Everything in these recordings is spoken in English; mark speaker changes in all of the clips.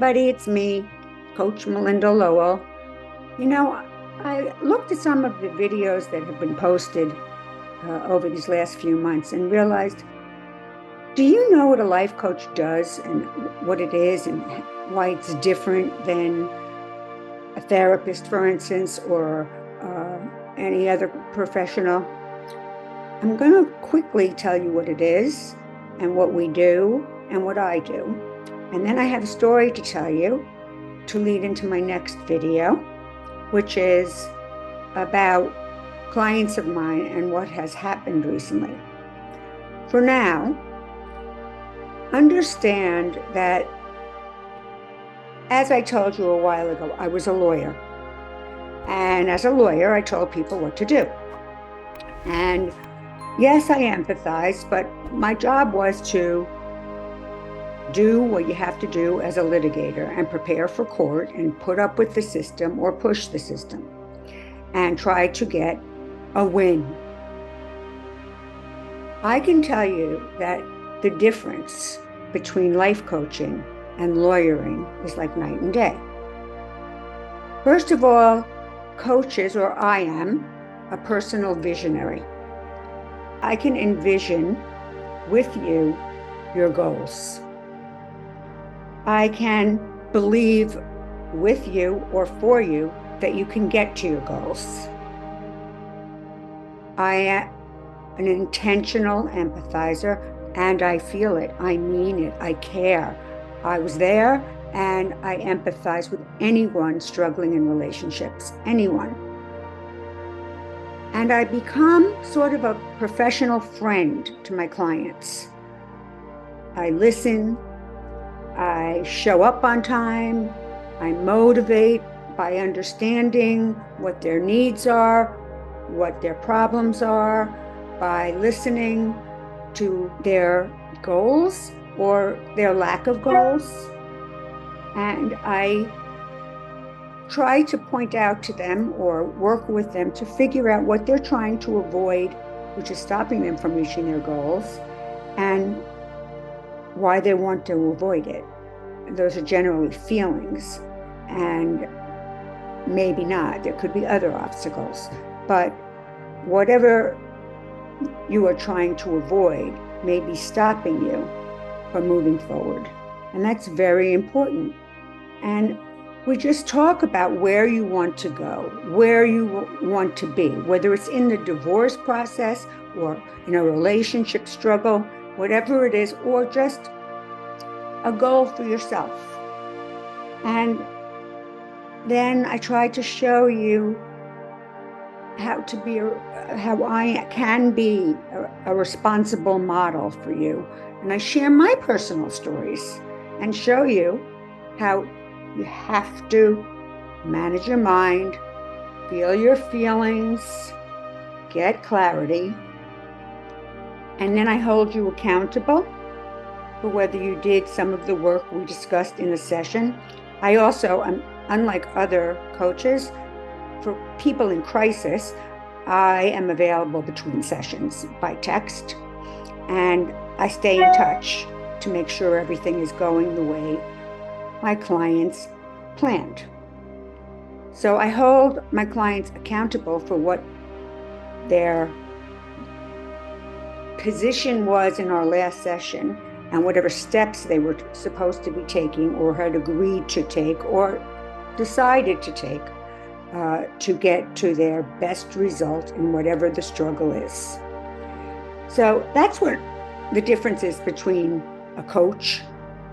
Speaker 1: everybody, it's me, Coach Melinda Lowell. You know, I looked at some of the videos that have been posted over these last few months and realized, do you know what a life coach does and what it is and why it's different than a therapist, for instance, or any other professional? I'm going to quickly tell you what it is and what we do and what I do. And then I have a story to tell you to lead into my next video, which is about clients of mine and what has happened recently. For now, understand that, as I told you a while ago, I was a lawyer. And as a lawyer, I told people what to do. And yes, I empathize, but my job was to do what you have to do as a litigator and prepare for court and put up with the system or push the system and try to get a win. I can tell you that the difference between life coaching and lawyering is like night and day. First of all, coaches, or I am, a personal visionary. I can envision with you your goals. I can believe with you or for you that you can get to your goals. I am an intentional empathizer, and I feel it. I mean it. I care. I was there, and I empathize with anyone struggling in relationships, anyone. And I become sort of a professional friend to my clients. I listen. I show up on time. I motivate by understanding what their needs are, what their problems are, by listening to their goals or their lack of goals. And I try to point out to them or work with them to figure out what they're trying to avoid, which is stopping them from reaching their goals, and why they want to avoid it. Those are generally feelings, and maybe not. There could be other obstacles, but whatever you are trying to avoid may be stopping you from moving forward. And that's very important. And we just talk about where you want to go, where you want to be, whether it's in the divorce process or in a relationship struggle, whatever it is, or just a goal for yourself. And then I try to show you how I can be a responsible model for you. And I share my personal stories and show you how you have to manage your mind, feel your feelings, get clarity, and then I hold you accountable for whether you did some of the work we discussed in the session. I also, unlike other coaches, for people in crisis, I am available between sessions by text, and I stay in touch to make sure everything is going the way my clients planned. So I hold my clients accountable for what their position was in our last session and whatever steps they were supposed to be taking or had agreed to take or decided to take to get to their best result in whatever the struggle is. So that's what the difference is between a coach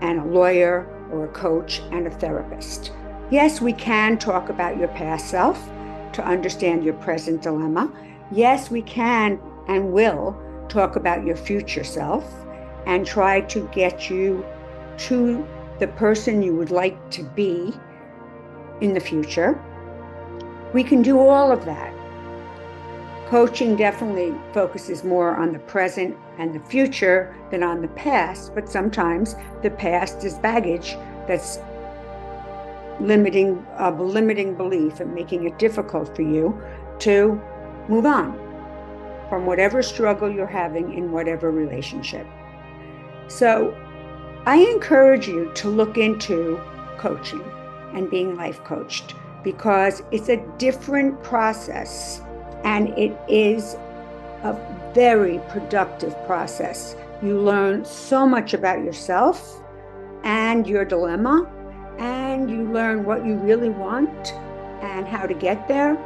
Speaker 1: and a lawyer, or a coach and a therapist. Yes, we can talk about your past self to understand your present dilemma. Yes, we can and will talk about your future self and try to get you to the person you would like to be in the future. We can do all of that. Coaching definitely focuses more on the present and the future than on the past, but sometimes the past is baggage that's limiting belief and making it difficult for you to move on from whatever struggle you're having in whatever relationship. So I encourage you to look into coaching and being life coached, because it's a different process and it is a very productive process. You learn so much about yourself and your dilemma, and you learn what you really want and how to get there.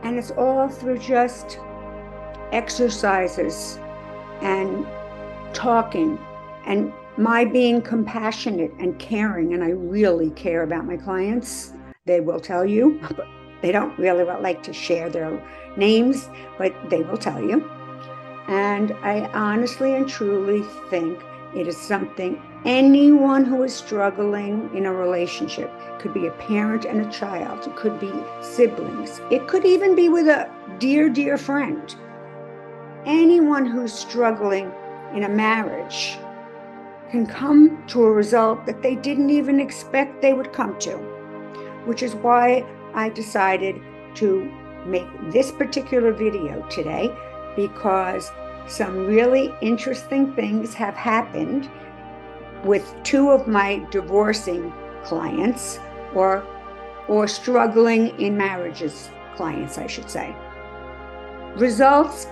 Speaker 1: And it's all through just exercises and talking and my being compassionate and caring. And I really care about my clients. They will tell you, but they don't really like to share their names, but they will tell you. And I honestly and truly think it is something anyone who is struggling in a relationship, could be a parent and a child, it could be siblings, it could even be with a dear, dear friend. Anyone who's struggling in a marriage can come to a result that they didn't even expect they would come to, which is why I decided to make this particular video today, because some really interesting things have happened with two of my divorcing clients, or struggling in marriages clients, I should say. Results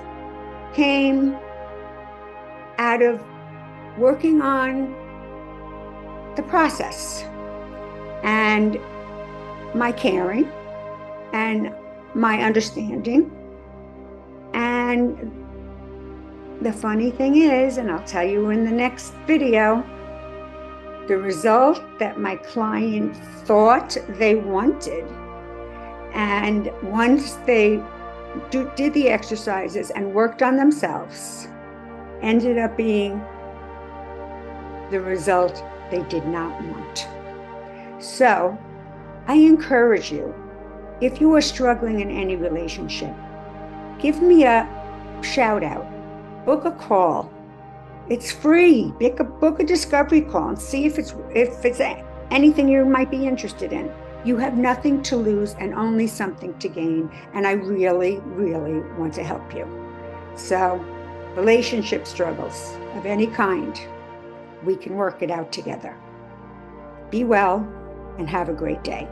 Speaker 1: came out of working on the process and my caring and my understanding. And the funny thing is, and I'll tell you in the next video, the result that my client thought they wanted, and once they did the exercises and worked on themselves, ended up being the result they did not want. So I encourage you, if you are struggling in any relationship, give me a shout out, book a call. It's free. Book a discovery call and see if it's anything you might be interested in. You have nothing to lose and only something to gain. And I really, really want to help you. So, relationship struggles of any kind, we can work it out together. Be well and have a great day.